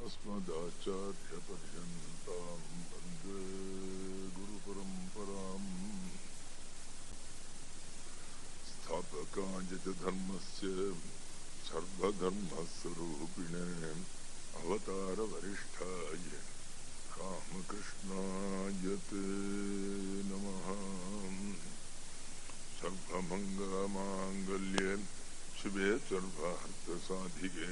अस्मदाचार्यपर्यन्तां वन्दे गुरुपरम्पराम् स्थापकाय च धर्मस्य सर्वधर्मस्वरूपिणे अवतारवरिष्ठाय रामकृष्णाय ते नमः। सर्वमङ्गलमाङ्गल्ये शिवे सर्वार्थसाधिके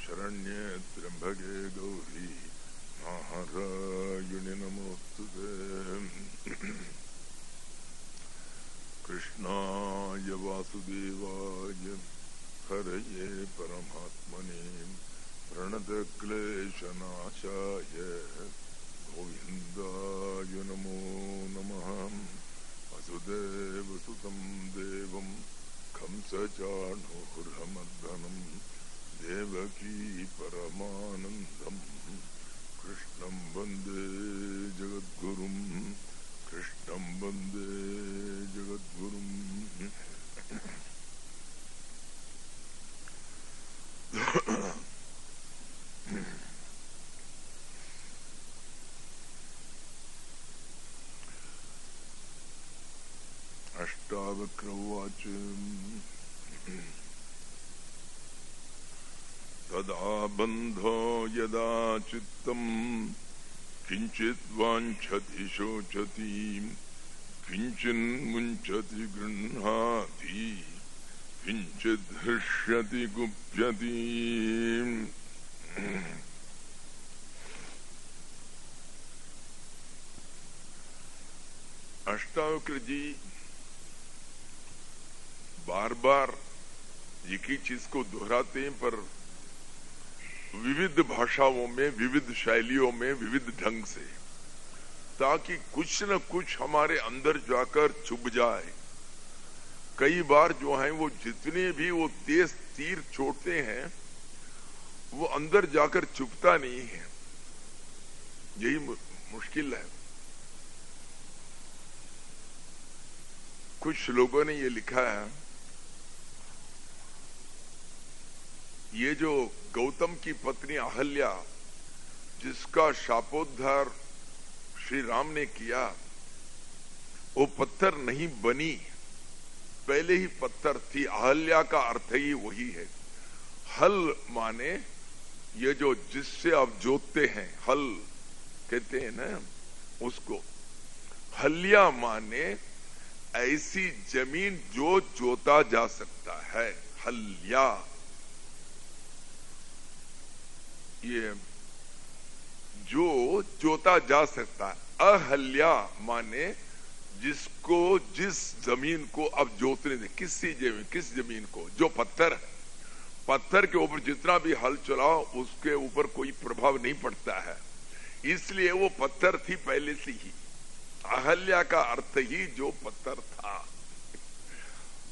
शरण्ये त्र्यम्बके गौरी नारायणि नमोस्तुते। कृष्णाय वासुदेवाय हरये परमात्मने प्रणतक्लेशनाशाय गोविन्दाय नमो नमः। वसुदेवसुतं देवं कंसचाणूरमर्दनं देवकी परमानन्दं कृष्णं वन्दे जगद्गुरुं कृष्णं वन्दे जगद्गुरुम्। अष्टावक्र उवाच तदा बन्धो यदा चित्तं किञ्चित् वाञ्छति शोचति किञ्चिन्मुञ्चति गृह्णाति किञ्चित् हृष्यति गुप्यति। अष्टावक्र जी बार बार एक ही चीज को दोहराते हैं, पर विविध भाषाओं में, विविध शैलियों में, विविध ढंग से, ताकि कुछ न कुछ हमारे अंदर जाकर चुभ जाए। कई बार जो है वो जितने भी वो तेज तीर छोड़ते हैं वो अंदर जाकर चुभता नहीं है, यही मुश्किल है। कुछ लोगों ने ये लिखा है, ये जो गौतम की पत्नी अहल्या जिसका शापोद्धार श्री राम ने किया, वो पत्थर नहीं बनी, पहले ही पत्थर थी। अहल्या का अर्थ ही वही है। हल माने ये जो जिससे आप जोतते हैं, हल कहते हैं ना उसको। हल्या माने ऐसी जमीन जो जोता जा सकता है, हल्या। ये जो जोता जा सकता है। अहल्या माने जिसको, जिस जमीन को अब जोतने दे, किस जमीन को, जो पत्थर है, पत्थर के ऊपर जितना भी हल चलाओ उसके ऊपर कोई प्रभाव नहीं पड़ता है, इसलिए वो पत्थर थी पहले से ही। अहल्या का अर्थ ही जो पत्थर था।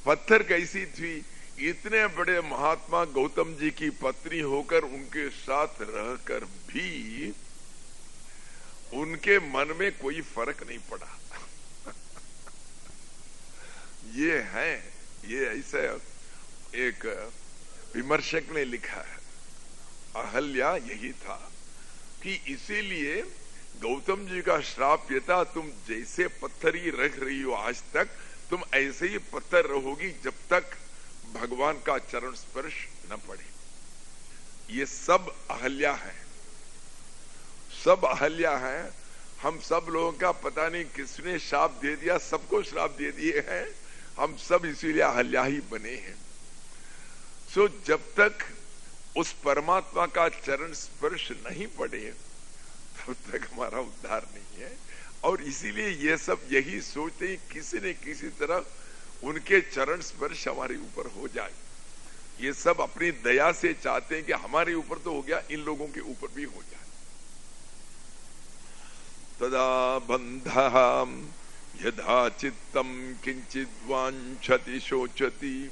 पत्थर कैसी थी? इतने बड़े महात्मा गौतम जी की पत्नी होकर उनके साथ रहकर भी उनके मन में कोई फर्क नहीं पड़ा। ये है, ये ऐसा एक विमर्शक ने लिखा है। अहल्या यही था कि इसीलिए गौतम जी का श्राप ये था, तुम जैसे पत्थर ही रख रही हो आज तक, तुम ऐसे ही पत्थर रहोगी जब तक भगवान का चरण स्पर्श न पड़े। ये सब अहल्या है, सब अहल्या है। हम सब लोगों का पता नहीं किसने श्राप दे दिया, सबको श्राप दे दिए हैं। हम सब इसीलिए अहल्या ही बने हैं। सो जब तक उस परमात्मा का चरण स्पर्श नहीं पड़े तब तक हमारा उद्धार नहीं है। और इसीलिए ये सब यही सोचते हैं किसी न किसी तरह उनके चरण स्पर्श हमारे ऊपर हो जाए। ये सब अपनी दया से चाहते हैं कि हमारे ऊपर तो हो गया, इन लोगों के ऊपर भी हो जाए। तदा बंधः यदा चित्तम किंचित वांछति शोचति।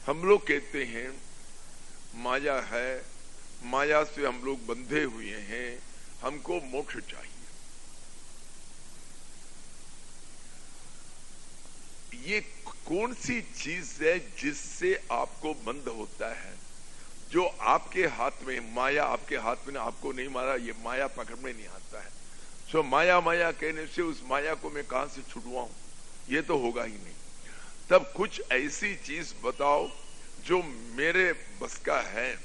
हम लोग कहते हैं माया है, माया से हम लोग बंधे हुए हैं, हमको मोक्ष चाहिए। ये कौन सी चीज है जिससे आपको बंध होता है? जो आपके हाथ में, माया आपके हाथ में, आपको नहीं मारा, ये माया पकड़ में नहीं आता है। सो माया माया कहने से उस माया को मैं कहां से छुड़वाऊं, ये तो होगा ही नहीं। तब कुछ ऐसी चीज बताओ जो मेरे बस का है,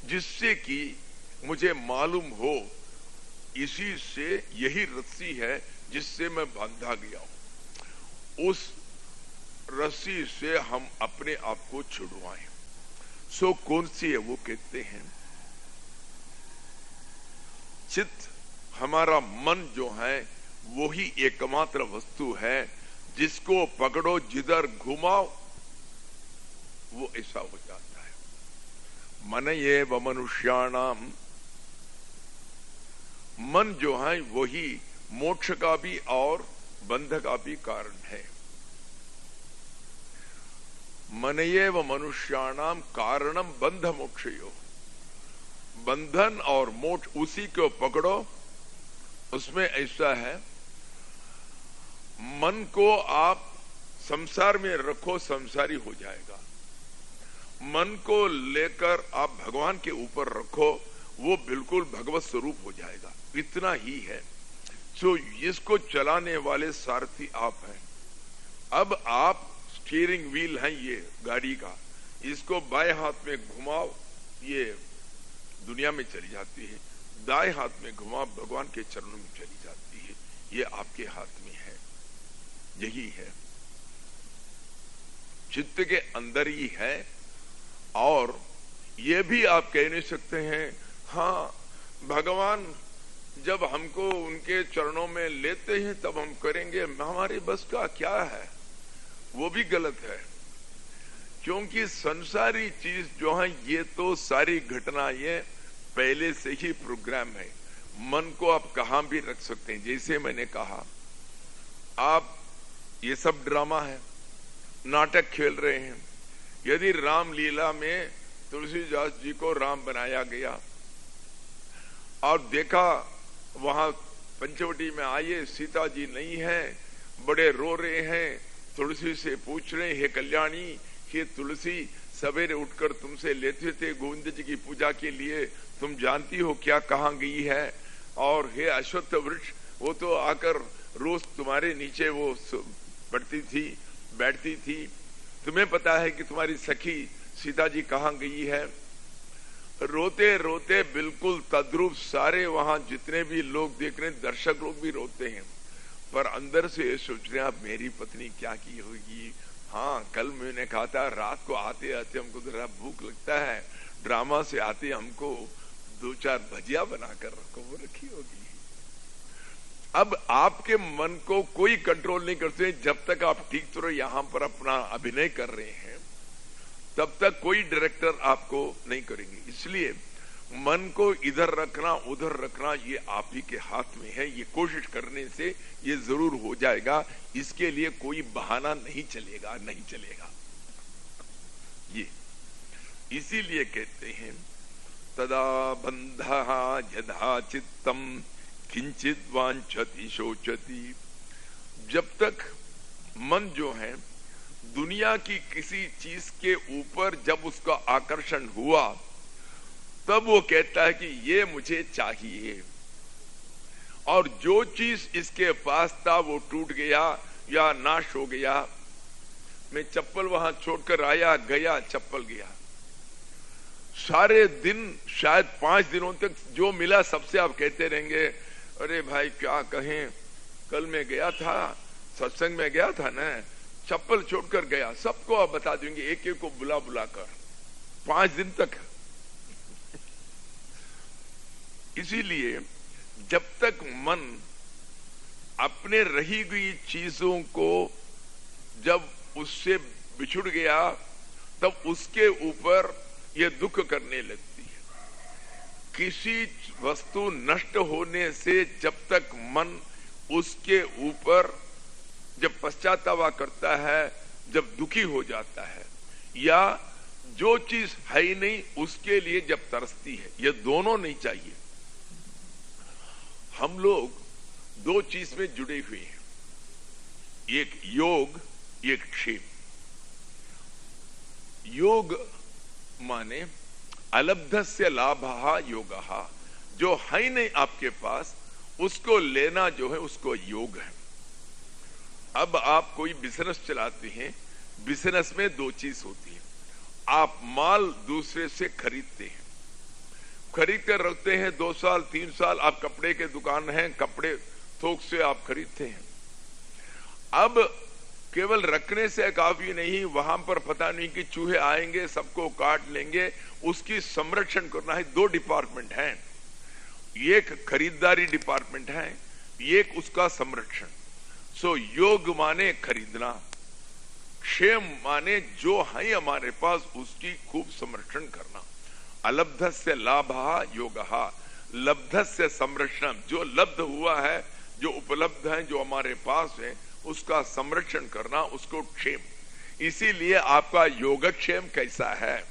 जिससे कि मुझे मालूम हो इसी से यही रस्सी है जिससे मैं बांधा गया हूं, उस रस्सी से हम अपने आप को छुड़वाएं। सो कौन सी है? वो कहते हैं चित्त, हमारा मन जो है वो ही एकमात्र वस्तु है जिसको पकड़ो जिधर घुमाओ वो ऐसा हो जाता है। मन ये व मनुष्याणाम, मन जो है वही मोक्ष का भी और बंध का भी कारण है। मन ये व मनुष्याणाम कारणम बंध मोक्षयो, बंधन और मोक्ष उसी को पकड़ो। उसमें ऐसा है, मन को आप संसार में रखो, संसारी हो जाएगा। मन को लेकर आप भगवान के ऊपर रखो, वो बिल्कुल भगवत स्वरूप हो जाएगा। इतना ही है। सो इसको चलाने वाले सारथी आप हैं। अब आप स्टीयरिंग व्हील है ये गाड़ी का, इसको बाएं हाथ में घुमाओ, ये दुनिया में चली जाती है, दाएं हाथ में घुमाओ, भगवान के चरणों में चली जाती है। ये आपके हाथ में है, यही है, चित्त के अंदर ही है। और ये भी आप कह नहीं सकते हैं हाँ भगवान जब हमको उनके चरणों में लेते हैं तब हम करेंगे, हमारे बस का क्या है, वो भी गलत है। क्योंकि संसारी चीज जो है ये तो सारी घटना ये पहले से ही प्रोग्राम है। मन को आप कहां भी रख सकते हैं। जैसे मैंने कहा, आप ये सब ड्रामा है, नाटक खेल रहे हैं। यदि रामलीला में तुलसीदास जी को राम बनाया गया और देखा वहां पंचवटी में आए सीता जी नहीं है, बड़े रो रहे हैं, तुलसी से पूछ रहे हे कल्याणी, हे तुलसी सवेरे उठकर तुमसे लेते थे गोविंद जी की पूजा के लिए, तुम जानती हो क्या कहाँ गई है? और हे अश्वत्थ वृक्ष, वो तो आकर रोज तुम्हारे नीचे वो पड़ती थी, बैठती थी, तुम्हें पता है कि तुम्हारी सखी सीता जी कहाँ गई है? रोते रोते बिल्कुल तद्रूप सारे वहां जितने भी लोग देख रहे हैं, दर्शक लोग भी रोते हैं, पर अंदर से ये सोच रहे हैं अब मेरी पत्नी क्या की होगी। हाँ, कल मैंने कहा था रात को आते आते हमको जरा भूख लगता है, ड्रामा से आते हमको 2-4 भजिया बनाकर रखो, वो रखी होगी। अब आपके मन को कोई कंट्रोल नहीं करते। जब तक आप ठीक तरह यहां पर अपना अभिनय कर रहे हैं तब तक कोई डायरेक्टर आपको नहीं करेंगे। इसलिए मन को इधर रखना उधर रखना ये आप ही के हाथ में है। ये कोशिश करने से ये जरूर हो जाएगा, इसके लिए कोई बहाना नहीं चलेगा, नहीं चलेगा। ये इसीलिए कहते हैं तदा बंधः यथा चित्तम किंचित वांछति शोचति। जब तक मन जो है दुनिया की किसी चीज के ऊपर जब उसका आकर्षण हुआ तब वो कहता है कि ये मुझे चाहिए, और जो चीज इसके पास था वो टूट गया या नाश हो गया। मैं चप्पल वहां छोड़कर आया, गया, चप्पल गया। सारे दिन शायद 5 दिनों तक जो मिला सबसे आप कहते रहेंगे अरे भाई क्या कहें, कल मैं गया था, सत्संग में गया था ना, चप्पल छोड़कर गया। सबको आप बता देंगे एक एक को बुला बुलाकर 5 दिन तक। इसीलिए जब तक मन अपने रही गई चीजों को जब उससे बिछुड़ गया तब उसके ऊपर ये दुख करने लगती है। किसी वस्तु नष्ट होने से जब तक मन उसके ऊपर जब पश्चाताप करता है, जब दुखी हो जाता है, या जो चीज है ही नहीं उसके लिए जब तरसती है, ये दोनों नहीं चाहिए। हम लोग 2 चीज में जुड़े हुए हैं, एक योग, एक क्षेम। योग माने अलब्धस्य लाभः योगः, जो है नहीं आपके पास उसको लेना जो है उसको योग है। अब आप कोई बिजनेस चलाते हैं, बिजनेस में दो चीज होती है। आप माल दूसरे से खरीदते हैं, खरीद कर रखते हैं 2 साल 3 साल, आप कपड़े के दुकान है, कपड़े थोक से आप खरीदते हैं। अब केवल रखने से काफी नहीं, वहां पर पता नहीं कि चूहे आएंगे सबको काट लेंगे, उसकी संरक्षण करना है। 2 डिपार्टमेंट हैं, एक खरीदारी डिपार्टमेंट है, एक उसका संरक्षण। सो योग माने खरीदना, क्षेम माने जो है हमारे पास उसकी खूब संरक्षण करना। अलब्धस्य लाभः योगः, लब्धस्य संरक्षण, जो लब्ध हुआ है, जो उपलब्ध है, जो हमारे पास है, उसका संरक्षण करना, उसको क्षेम। इसीलिए आपका योगक्षेम कैसा है,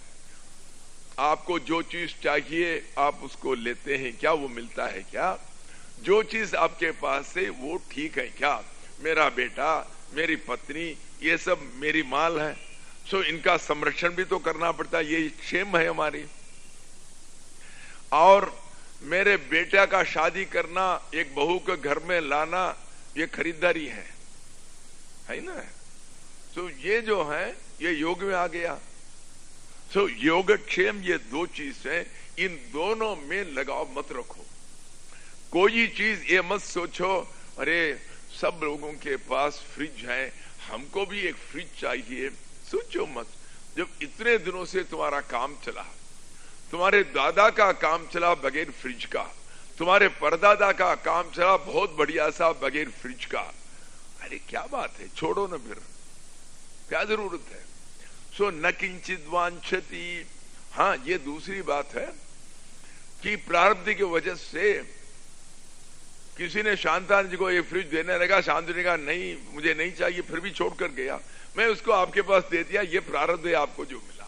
आपको जो चीज चाहिए आप उसको लेते हैं क्या, वो मिलता है क्या? जो चीज आपके पास है वो ठीक है क्या? मेरा बेटा, मेरी पत्नी, ये सब मेरी माल है, सो इनका संरक्षण भी तो करना पड़ता है, ये क्षेम है हमारी। और मेरे बेटा का शादी करना, एक बहू को घर में लाना, ये खरीदारी है ना? तो ये जो है ये योग में आ गया। तो योगक्षेम, ये 2 चीज है, इन दोनों में लगाव मत रखो। कोई चीज ये मत सोचो अरे सब लोगों के पास फ्रिज है, हमको भी एक फ्रिज चाहिए, सोचो मत। जब इतने दिनों से तुम्हारा काम चला, तुम्हारे दादा का काम चला बगैर फ्रिज का, तुम्हारे परदादा का काम चला बहुत बढ़िया सा बगैर फ्रिज का, अरे क्या बात है, छोड़ो ना, फिर क्या जरूरत है? सो न किंचित वांछति। हाँ, ये दूसरी बात है कि प्रारब्ध की वजह से किसी ने शांतान जी को ये फ्रिज देने लगा, शांति ने कहा नहीं मुझे नहीं चाहिए, फिर भी छोड़कर गया, मैं उसको आपके पास दे दिया, ये प्रारब्ध है आपको जो मिला,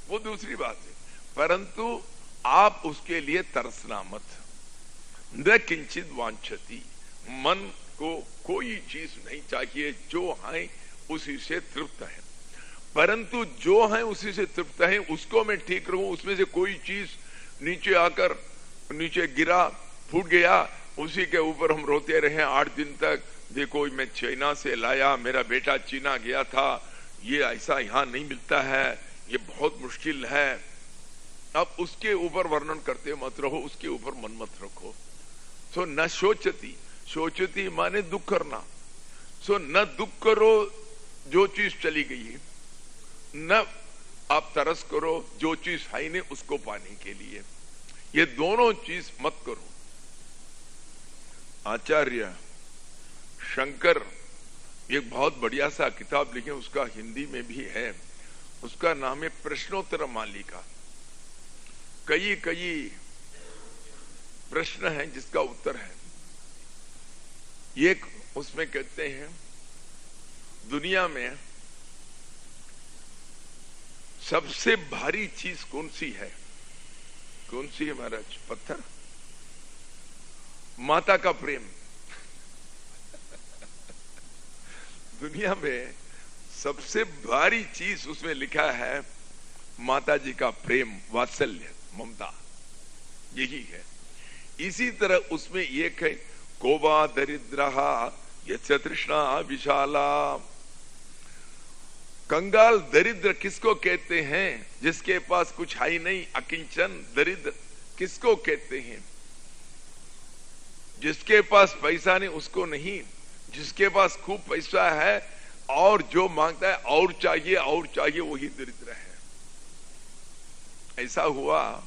वो दूसरी बात है। परंतु आप उसके लिए तरसना मत। न किंचित वांछति, मन को कोई चीज नहीं चाहिए, जो है उसी से तृप्त है। परंतु जो है उसी से तृप्त है, उसको मैं ठीक रहूं, उसमें से कोई चीज नीचे आकर नीचे गिरा, फूट गया, उसी के ऊपर हम रोते रहे 8 दिन तक, देखो मैं चाइना से लाया, मेरा बेटा चीना गया था, ये ऐसा यहां नहीं मिलता है, ये बहुत मुश्किल है। अब उसके ऊपर वर्णन करते मत रहो, उसके ऊपर मन मत रखो। सो न शोचती, शोचती माने दुख करना। सो न दुख करो जो चीज चली गई है, न आप तरस करो जो चीज है नहीं उसको पाने के लिए, ये दोनों चीज मत करो। आचार्य शंकर एक बहुत बढ़िया सा किताब लिखे, उसका हिंदी में भी है, उसका नाम है प्रश्नोत्तर मालिका। कई कई प्रश्न है जिसका उत्तर है। एक उसमें कहते हैं दुनिया में सबसे भारी चीज कौन सी है? कौन सी है महाराज? पत्थर? माता का प्रेम। दुनिया में सबसे भारी चीज उसमें लिखा है माता जी का प्रेम, वात्सल्य, ममता, यही है। इसी तरह उसमें एक है कोवा दरिद्रहा यस्य तृष्णा विशाला। कंगाल दरिद्र किसको कहते हैं? जिसके पास कुछ है नहीं, अकिंचन दरिद्र किसको कहते हैं? जिसके पास पैसा नहीं उसको नहीं, जिसके पास खूब पैसा है और जो मांगता है और चाहिए वही दरिद्र है। ऐसा हुआ,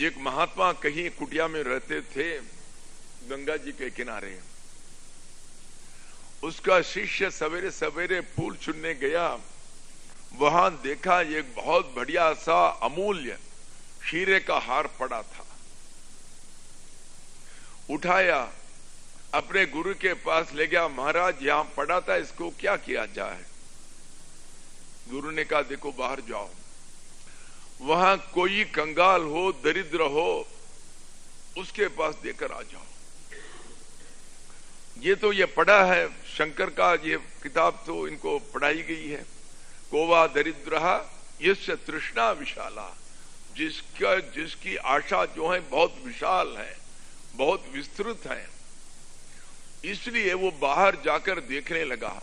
एक महात्मा कहीं कुटिया में रहते थे गंगा जी के किनारे। उसका शिष्य सवेरे सवेरे फूल चुनने गया, वहां देखा एक बहुत बढ़िया सा अमूल्य हीरे का हार पड़ा था। उठाया, अपने गुरु के पास ले गया, महाराज यहां पड़ा था, इसको क्या किया जाए? गुरु ने कहा देखो बाहर जाओ, वहां कोई कंगाल हो, दरिद्र हो, उसके पास देकर आ जाओ। ये तो ये पढ़ा है, शंकर का ये किताब तो इनको पढ़ाई गई है, कोवा दरिद्रः यस्य तृष्णा विशाला, जिसकी आशा जो है बहुत विशाल है, बहुत विस्तृत है, इसलिए वो बाहर जाकर देखने लगा।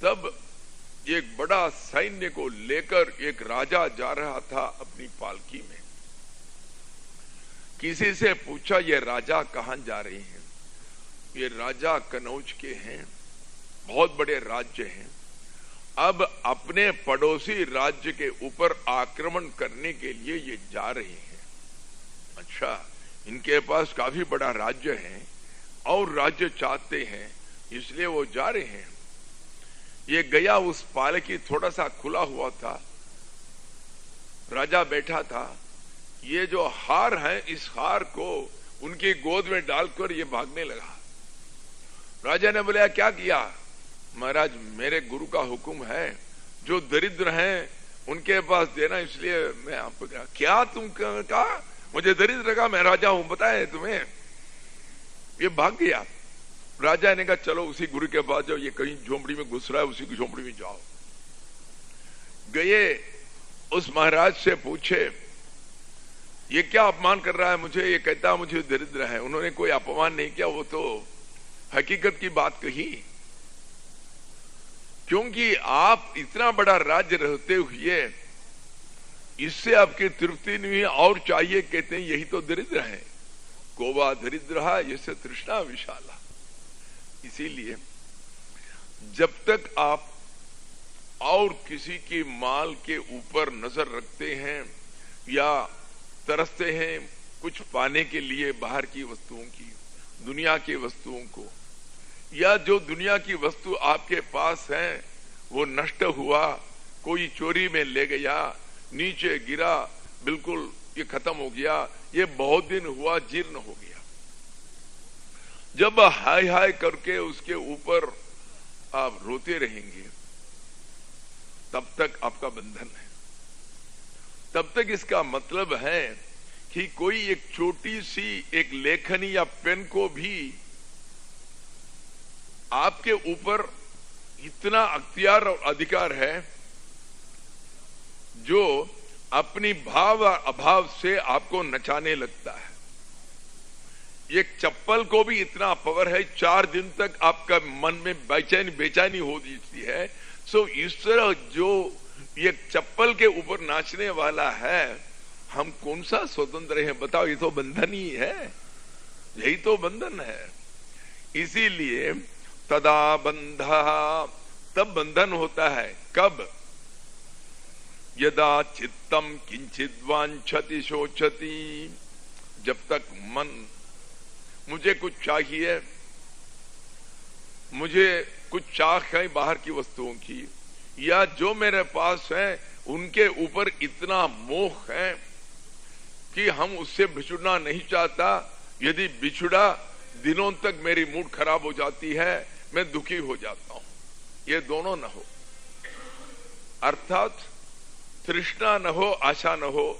तब एक बड़ा सैन्य को लेकर एक राजा जा रहा था अपनी पालकी में। किसी से पूछा, ये राजा कहां जा रहे हैं? ये राजा कनौज के हैं, बहुत बड़े राज्य हैं। अब अपने पड़ोसी राज्य के ऊपर आक्रमण करने के लिए ये जा रहे हैं। अच्छा, इनके पास काफी बड़ा राज्य है और राज्य चाहते हैं, इसलिए वो जा रहे हैं। ये गया, उस पालकी थोड़ा सा खुला हुआ था, राजा बैठा था। ये जो हार है, इस हार को उनकी गोद में डालकर ये भागने लगा। राजा ने बोला, क्या किया? महाराज, मेरे गुरु का हुक्म है, जो दरिद्र हैं उनके पास देना, इसलिए मैं आपको कहा। क्या तुम कहा? मुझे दरिद्र का, मैं राजा हूं, बताए तुम्हें? ये भाग गया। राजा ने कहा, चलो उसी गुरु के पास जाओ, ये कहीं झोंपड़ी में घुस रहा है, उसी की झोंपड़ी में जाओ। गए, उस महाराज से पूछे, ये क्या अपमान कर रहा है मुझे? ये कहता मुझे दरिद्र है। उन्होंने कोई अपमान नहीं किया, वो तो हकीकत की बात कही। क्योंकि आप इतना बड़ा राज्य रहते हुए इससे आपकी तृप्ति नहीं हुई, और चाहिए, कहते हैं यही तो दरिद्र है। कोवा दरिद्रः यस्य तृष्णा विशाला। इसीलिए जब तक आप और किसी की माल के ऊपर नजर रखते हैं या तरसते हैं कुछ पाने के लिए, बाहर की वस्तुओं की, दुनिया की वस्तुओं को, या जो दुनिया की वस्तु आपके पास है वो नष्ट हुआ, कोई चोरी में ले गया, नीचे गिरा, बिल्कुल ये खत्म हो गया, ये बहुत दिन हुआ, जीर्ण हो गया, जब हाय हाय करके उसके ऊपर आप रोते रहेंगे, तब तक आपका बंधन है। तब तक इसका मतलब है कि कोई एक छोटी सी एक लेखनी या पेन को भी आपके ऊपर इतना अख्तियार और अधिकार है, जो अपनी भाव और अभाव से आपको नचाने लगता है। एक चप्पल को भी इतना पावर है, 4 दिन तक आपका मन में बेचैनी हो जाती है। सो इस तरह जो ये चप्पल के ऊपर नाचने वाला है, हम कौन सा स्वतंत्र हैं? बताओ, ये तो बंधन ही है, यही तो बंधन है। इसीलिए तदा बंधः, तब बंधन होता है। कब? यदा चित्तम किंचित वांछति शोचति, जब तक मन मुझे कुछ चाहिए, मुझे कुछ चाह है बाहर की वस्तुओं की, या जो मेरे पास है उनके ऊपर इतना मोह है कि हम उससे बिछुड़ना नहीं चाहता। यदि बिछुड़ा, दिनों तक मेरी मूड खराब हो जाती है, मैं दुखी हो जाता हूं। ये दोनों न हो, अर्थात तृष्णा न हो, आशा न हो,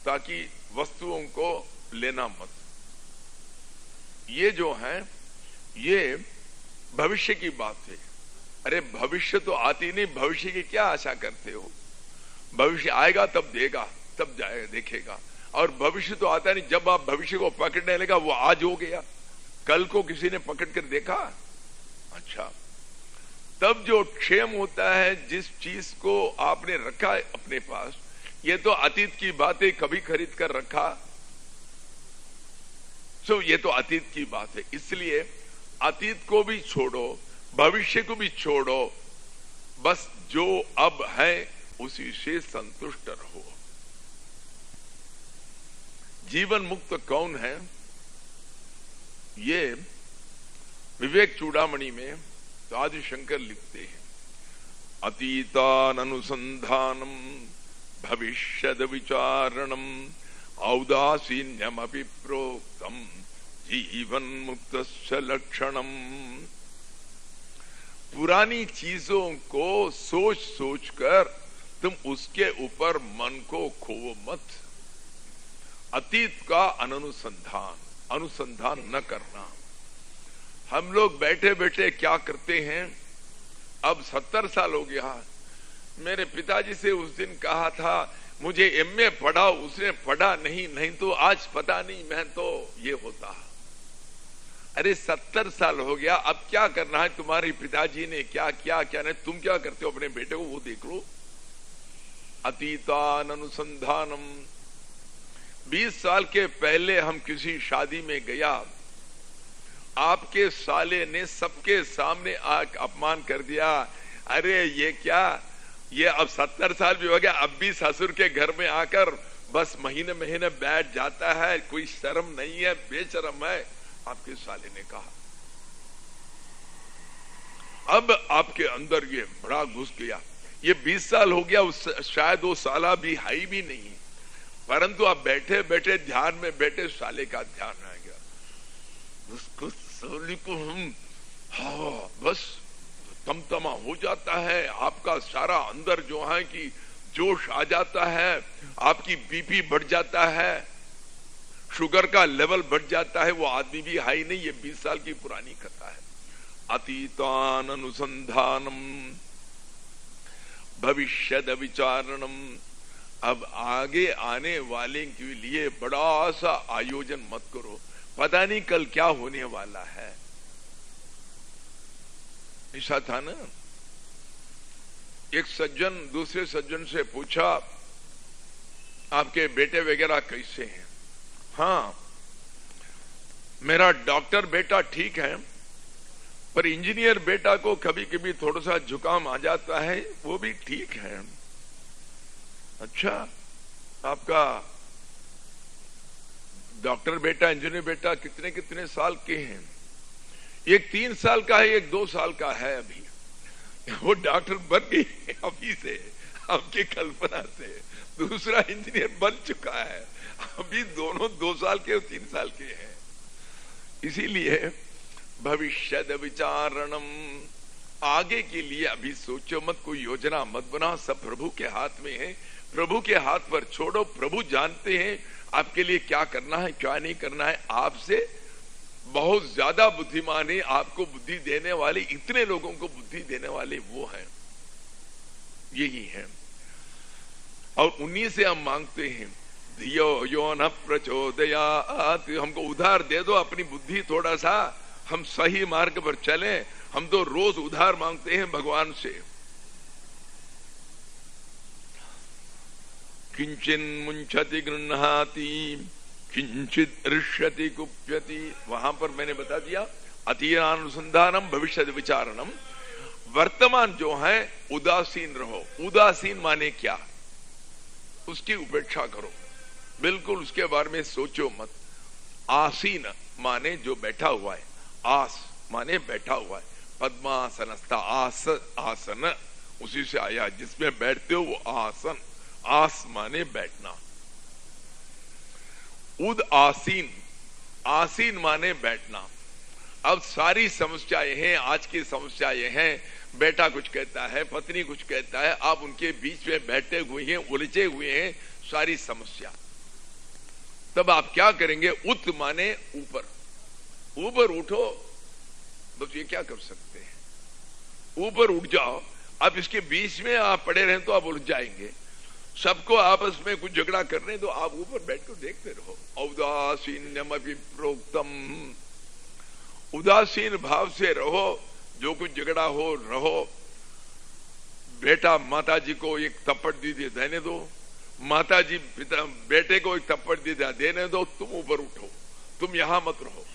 ताकि वस्तुओं को लेना मत। ये जो है, ये भविष्य की बात है। अरे भविष्य तो आती नहीं, भविष्य की क्या आशा करते हो? भविष्य आएगा तब देगा, तब जाएगा, देखेगा। और भविष्य तो आता नहीं। जब आप भविष्य को पकड़ने लगा, वो आज हो गया, कल को किसी ने पकड़ कर देखा? अच्छा, तब जो क्षेम होता है, जिस चीज को आपने रखा है अपने पास, ये तो अतीत की बात है, कभी खरीद कर रखा, तो ये तो अतीत की बात है। इसलिए अतीत को भी छोड़ो, भविष्य को भी छोड़ो, बस जो अब है उसी से संतुष्ट रहो। जीवन मुक्त कौन है? ये विवेक चूड़ामणि में तो आदि शंकर लिखते हैं, अतीतान अनुसंधानम भविष्यद विचारणम औदासीन्यमपि प्रोक्तम जीवन मुक्तस्य लक्षणम। पुरानी चीजों को सोच सोच कर तुम उसके ऊपर मन को खोवो मत। अतीत का अनुसंधान न करना। हम लोग बैठे बैठे क्या करते हैं, अब 70 साल हो गया, मेरे पिताजी से उस दिन कहा था मुझे एमए पढ़ाओ, उसने पढ़ा नहीं तो आज पता नहीं मैं तो ये होता। अरे 70 साल हो गया, अब क्या करना है? तुम्हारे पिताजी ने क्या किया क्या नहीं, तुम क्या करते हो अपने बेटे को वो देख लो। अतीतान अनुसंधानम। 20 साल के पहले हम किसी शादी में गया, आपके साले ने सबके सामने अपमान कर दिया। अरे ये क्या, ये अब 70 साल भी हो गया, अब भी ससुर के घर में आकर बस महीने महीने बैठ जाता है, कोई शर्म नहीं है, बेशर्म है। आपके साले ने कहा। अब आपके अंदर ये बड़ा घुस गया। ये 20 साल हो गया, शायद वो साला भी हाई भी नहीं, परंतु आप बैठे बैठे ध्यान में बैठे साले का ध्यान आ गया। उसको साले को हम बस तमतमा हो जाता है, आपका सारा अंदर जो है कि जोश आ जाता है, आपकी बीपी बढ़ जाता है, शुगर का लेवल बढ़ जाता है। वो आदमी भी हाई नहीं, ये 20 साल की पुरानी कथा है। अतीतान अनुसंधानम भविष्यद विचारणम। अब आगे आने वाले के लिए बड़ा सा आयोजन मत करो, पता नहीं कल क्या होने वाला है। ऐसा था ना, एक सज्जन दूसरे सज्जन से पूछा आपके बेटे वगैरह कैसे हैं? हाँ, मेरा डॉक्टर बेटा ठीक है, पर इंजीनियर बेटा को कभी कभी थोड़ा सा जुकाम आ जाता है, वो भी ठीक है। अच्छा, आपका डॉक्टर बेटा इंजीनियर बेटा कितने कितने साल के हैं? एक 3 साल का है, एक 2 साल का है। अभी वो डॉक्टर बन गई अभी से, आपकी कल्पना से। दूसरा इंजीनियर बन चुका है, अभी दोनों 2 साल के और 3 साल के हैं। इसीलिए भविष्यद विचारणम, आगे के लिए अभी सोचो मत, कोई योजना मत बना, सब प्रभु के हाथ में है। प्रभु के हाथ पर छोड़ो, प्रभु जानते हैं आपके लिए क्या करना है क्या नहीं करना है। आपसे बहुत ज्यादा बुद्धिमान है, आपको बुद्धि देने वाले, इतने लोगों को बुद्धि देने वाले वो हैं, यही है। और उन्हीं से हम मांगते हैं, धियो यो न प्रचोदयात्, हमको उधार दे दो अपनी बुद्धि, थोड़ा सा हम सही मार्ग पर चलें। हम तो रोज उधार मांगते हैं भगवान से। किंचिन मुंचति गृह्णाति किंचित ऋष्यति कुप्यति। वहां पर मैंने बता दिया अतीतानुसंधानम भविष्यद विचारणम। वर्तमान जो है उदासीन रहो। उदासीन माने क्या? उसकी उपेक्षा करो, बिल्कुल उसके बारे में सोचो मत। आसीन माने जो बैठा हुआ है, आस माने बैठा हुआ है, पद्मासनस्था आस, आसन उसी से आया, जिसमें बैठते हो वो आसन। आस माने बैठना। उद आसीन, आसीन माने बैठना। अब सारी समस्याएं हैं, आज की समस्याएं हैं, बेटा कुछ कहता है, पत्नी कुछ कहता है, आप उनके बीच में बैठे हुए हैं, उलझे हुए हैं, सारी समस्या। तब आप क्या करेंगे? उत माने ऊपर, ऊपर उठो। बस ये क्या कर सकते हैं? ऊपर उठ जाओ। अब इसके बीच में आप पड़े रहें तो आप उलझ जाएंगे। सबको आपस में कुछ झगड़ा करने तो आप ऊपर बैठकर देखते रहो। औदासीन्यमपि प्रोक्तम, उदासीन भाव से रहो, जो कुछ झगड़ा हो रहो। बेटा माता जी को एक थप्पड़ दी दे देने दो, माता जी पिता बेटे को एक थप्पड़ दी देने दो, तुम ऊपर उठो, तुम यहां मत रहो।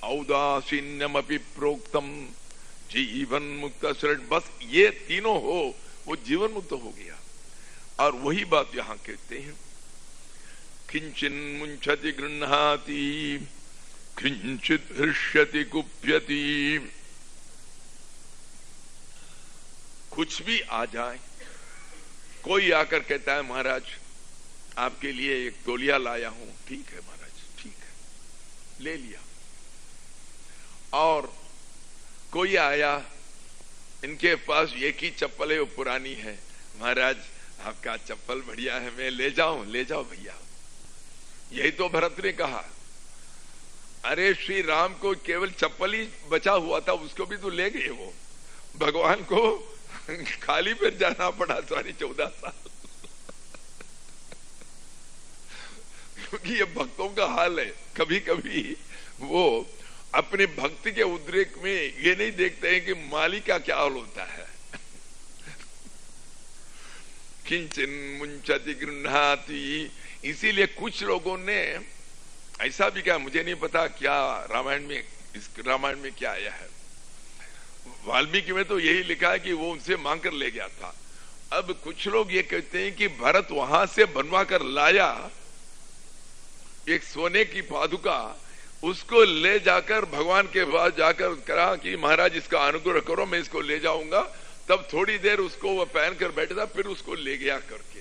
औदासीन्यमपि प्रोक्तम जीवन मुक्त शरण। बस ये तीनों हो, वो जीवन मुक्त हो गया। और वही बात यहां कहते हैं, किंचिन मुंचति गृह्णाति किंचित हृष्यति कुप्यति। कुछ भी आ जाए, कोई आकर कहता है महाराज आपके लिए एक तौलिया लाया हूं, ठीक है महाराज, ठीक है, ले लिया। और कोई आया, इनके पास एक ही चप्पल है, वो पुरानी है, महाराज आपका चप्पल बढ़िया है, मैं ले जाऊं? ले जाओ भैया। यही तो भरत ने कहा। अरे श्री राम को केवल चप्पल ही बचा हुआ था, उसको भी तो ले गए वो। भगवान को खाली पेट जाना पड़ा सारी 14 साल। क्योंकि ये भक्तों का हाल है, कभी कभी वो अपने भक्ति के उद्रेक में ये नहीं देखते हैं कि मालिक का क्या हाल होता है। किंचन मुंचति गृह्णाति, इसीलिए कुछ लोगों ने ऐसा भी कहा, मुझे नहीं पता क्या रामायण में, इस रामायण में क्या आया है। वाल्मीकि में तो यही लिखा है कि वो उनसे मांग कर ले गया था। अब कुछ लोग ये कहते हैं कि भरत वहां से बनवा कर लाया एक सोने की पादुका, उसको ले जाकर भगवान के पास जाकर कहा कि महाराज इसका अनुग्रह करो, मैं इसको ले जाऊंगा। तब थोड़ी देर उसको वो पहन कर बैठा, फिर उसको ले गया करके।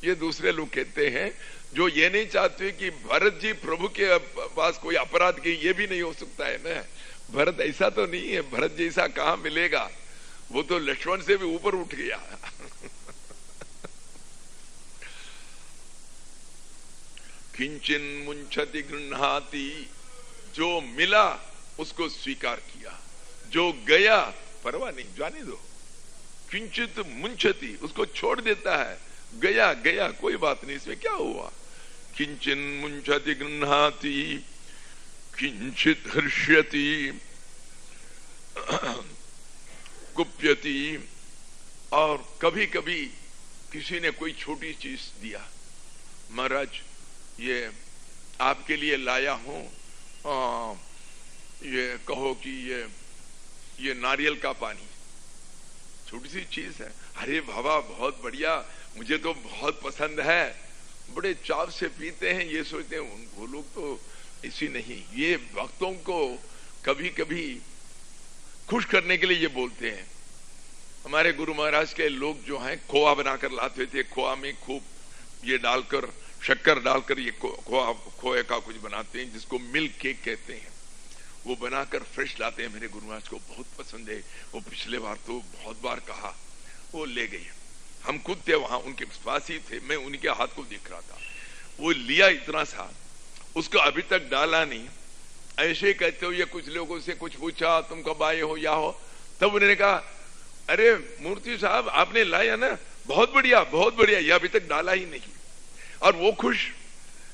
ये दूसरे लोग कहते हैं जो ये नहीं चाहते कि भरत जी प्रभु के पास कोई अपराध की, ये भी नहीं हो सकता है ना। भरत ऐसा तो नहीं है, भरत जैसा कहां मिलेगा, वो तो लक्ष्मण से भी ऊपर उठ गया। किंचन मुंचति गृह्णाति, जो मिला उसको स्वीकार किया, जो गया परवाह नहीं, जाने दो। किंचित मुंचति, उसको छोड़ देता है, गया गया कोई बात नहीं, इसमें क्या हुआ। किंचन मुंचति गृह्णाति किंचित हर्ष्यति कुप्यति। और कभी कभी किसी ने कोई छोटी चीज दिया, महाराज ये आपके लिए लाया हूं, ये कहो कि ये नारियल का पानी, छोटी सी चीज है। अरे बाबा बहुत बढ़िया, मुझे तो बहुत पसंद है, बड़े चाव से पीते हैं। ये सोचते हैं वो लोग तो ऐसी नहीं। ये भक्तों को कभी कभी खुश करने के लिए ये बोलते हैं। हमारे गुरु महाराज के लोग जो हैं खोआ बनाकर लाते थे, खोआ में खूब ये डालकर, शक्कर डालकर ये खोए का कुछ बनाते हैं जिसको मिल्क केक कहते हैं। वो बनाकर फ्रेश लाते हैं। मेरे गुरु महाराज को बहुत पसंद है, वो पिछले बार तो बहुत बार कहा, वो ले गए। हम खुद थे वहां, उनके पास ही थे, मैं उनके हाथ को देख रहा था। वो लिया इतना सा, उसको अभी तक डाला नहीं। ऐसे ही कहते हो, ये कुछ लोगों से कुछ पूछा तुम कब आए हो या हो, तब उन्होंने कहा अरे मूर्ति साहब आपने लाया ना, बहुत बढ़िया बहुत बढ़िया, ये अभी तक डाला ही नहीं। और वो खुश,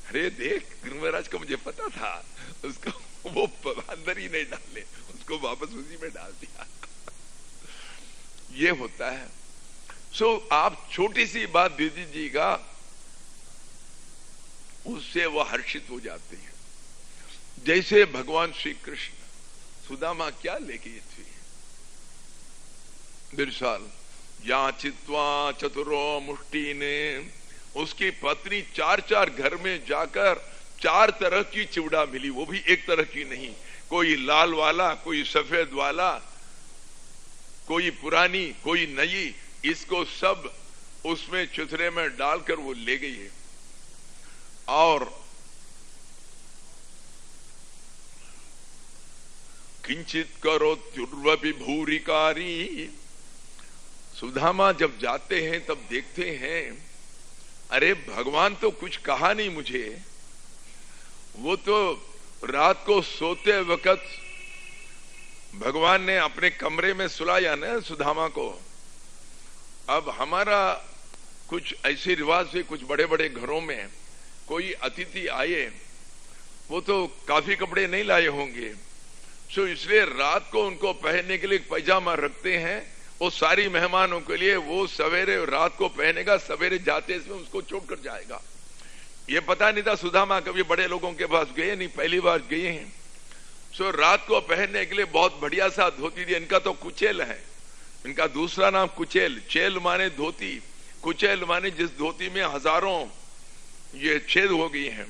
अरे देख गुरु महाराज को मुझे पता था, उसको वो अंदर ही नहीं डाले, उसको वापस उसी में डाल दिया। ये होता है। सो आप छोटी सी बात दे दीजिएगा, उससे वो हर्षित हो जाते हैं। जैसे भगवान श्री कृष्ण सुदामा क्या लेके थे, बिरसाल याचित्वा चतुरो मुष्टि ने, उसकी पत्नी 4-4 घर में जाकर 4 तरह की चिवड़ा मिली, वो भी एक तरह की नहीं, कोई लाल वाला, कोई सफेद वाला, कोई पुरानी, कोई नई, इसको सब उसमें चुथरे में डालकर वो ले गई है। और किंचित करो तुर्व विभूरिकारी, सुदामा जब जाते हैं तब देखते हैं अरे भगवान तो कुछ कहा नहीं मुझे, वो तो रात को सोते वक्त भगवान ने अपने कमरे में सुलाया ना सुदामा को। अब हमारा कुछ ऐसे रिवाज है, कुछ बड़े बड़े घरों में कोई अतिथि आए, वो तो काफी कपड़े नहीं लाए होंगे, सो इसलिए रात को उनको पहनने के लिए पैजामा रखते हैं। वो सारी मेहमानों के लिए वो सवेरे रात को पहनेगा, सवेरे जाते इसमें उसको छोड़कर जाएगा। ये पता नहीं था सुदामा कभी बड़े लोगों के पास गए नहीं, पहली बार गए हैं। सो रात को पहनने के लिए बहुत बढ़िया सा धोती दिया। इनका तो कुचेल है, इनका दूसरा नाम कुचेल, चेल माने धोती, कुचेल माने जिस धोती में हजारों ये छेद हो गई हैं।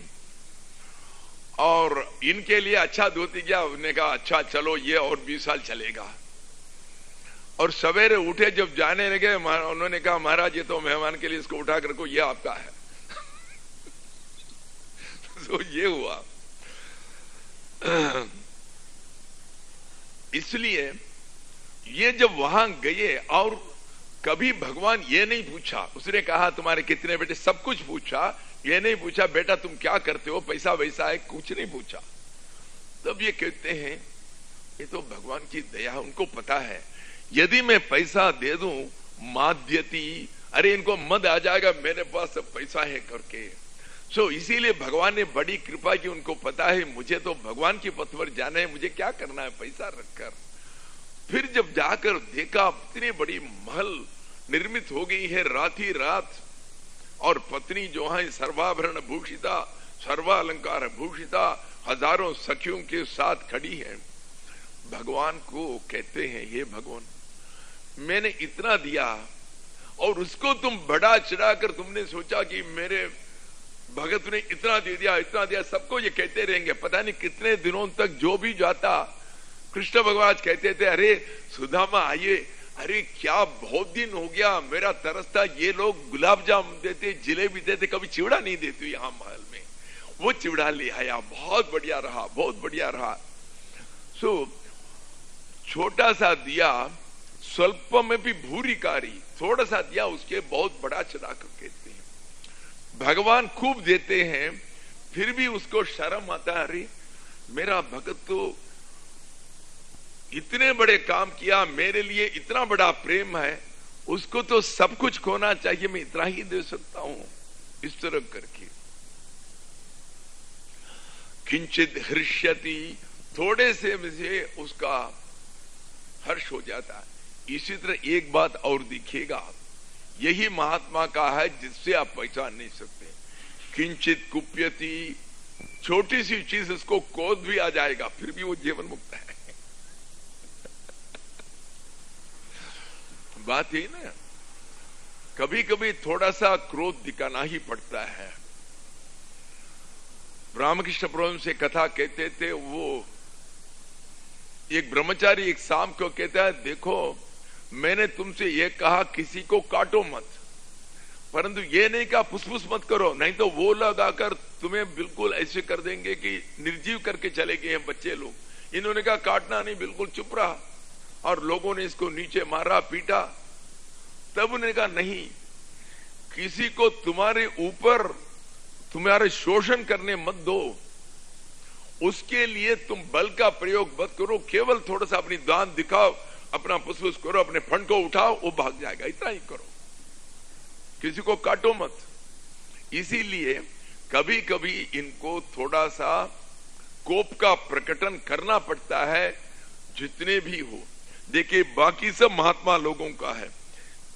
और इनके लिए अच्छा धोती गया, उन्होंने कहा अच्छा चलो ये और 20 साल चलेगा। और सवेरे उठे जब जाने लगे, उन्होंने कहा महाराज ये तो मेहमान के लिए इसको उठा कर को ये आपका है। तो ये हुआ। इसलिए ये जब वहां गए और कभी भगवान ये नहीं पूछा, उसने कहा तुम्हारे कितने बेटे, सब कुछ पूछा, ये नहीं पूछा बेटा तुम क्या करते हो, पैसा वैसा है, कुछ नहीं पूछा। तब ये कहते हैं ये तो भगवान की दया, उनको पता है यदि मैं पैसा दे दूं माध्यति, अरे इनको मद आ जाएगा मेरे पास सब पैसा है करके। सो इसीलिए भगवान ने बड़ी कृपा की, उनको पता है मुझे तो भगवान की पथ पर जाना है, मुझे क्या करना है पैसा रखकर। फिर जब जाकर देखा इतनी बड़ी महल निर्मित हो गई है रात ही रात, और पत्नी जो है सर्वाभरण भूषिता सर्वालंकार भूषिता हजारों सखियों के साथ खड़ी है। भगवान को कहते हैं, हे भगवान मैंने इतना दिया और उसको तुम बढ़ा चढ़ाकर तुमने सोचा कि मेरे भगत ने इतना दे दिया इतना दिया। सबको ये कहते रहेंगे, पता नहीं कितने दिनों तक जो भी जाता कृष्ण भगवान कहते थे, अरे सुदामा आइए, अरे क्या बहुत दिन हो गया मेरा तरसता। ये लोग गुलाब जामुन देते, जिलेबी देते, कभी चिवड़ा नहीं देते यहाँ महल में। वो चिवड़ा ले आया, बहुत बढ़िया रहा, बहुत बढ़िया रहा। सो छोटा सा दिया स्वल्प में भी भूरिकारी, थोड़ा सा दिया उसके बहुत बड़ा चढ़ा कर कहते हैं। भगवान खूब देते हैं फिर भी उसको शर्म आता है, अरे मेरा भगत तो इतने बड़े काम किया, मेरे लिए इतना बड़ा प्रेम है, उसको तो सब कुछ खोना चाहिए, मैं इतना ही दे सकता हूं। इस तरह करके किंचित हृष्यति, थोड़े से मुझे उसका हर्ष हो जाता है। इसी तरह एक बात और दिखेगा, यही महात्मा का है जिससे आप पहचान नहीं सकते। किंचित कुप्यति, छोटी सी चीज उसको क्रोध भी आ जाएगा फिर भी वो जीवन मुक्त है। बात यही ना, कभी कभी थोड़ा सा क्रोध दिखाना ही पड़ता है। रामकृष्ण परमहंस से कथा कहते थे, वो एक ब्रह्मचारी एक शाम को कहता है, देखो मैंने तुमसे ये कहा किसी को काटो मत, परंतु ये नहीं कहा फुसफुस मत करो, नहीं तो वो लोग आकर तुम्हें बिल्कुल ऐसे कर देंगे कि निर्जीव करके चले गए हैं बच्चे लोग। इन्होंने कहा काटना नहीं, बिल्कुल चुप रहा, और लोगों ने इसको नीचे मारा पीटा। तब उन्होंने कहा नहीं, किसी को तुम्हारे ऊपर तुम्हारे शोषण करने मत दो, उसके लिए तुम बल का प्रयोग मत करो, केवल थोड़ा सा अपनी दांत दिखाओ, अपना फुसफुस करो, अपने फंड को उठाओ, वो भाग जाएगा, इतना ही करो, किसी को काटो मत। इसीलिए कभी कभी इनको थोड़ा सा कोप का प्रकटन करना पड़ता है, जितने भी हो। देखिए बाकी सब महात्मा लोगों का है,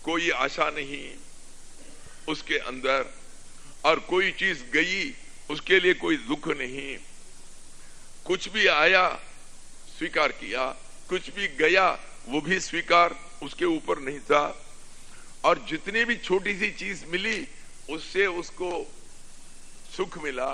कोई आशा नहीं उसके अंदर, और कोई चीज गई उसके लिए कोई दुख नहीं, कुछ भी आया स्वीकार किया, कुछ भी गया वो भी स्वीकार उसके ऊपर नहीं था, और जितनी भी छोटी सी चीज मिली उससे उसको सुख मिला।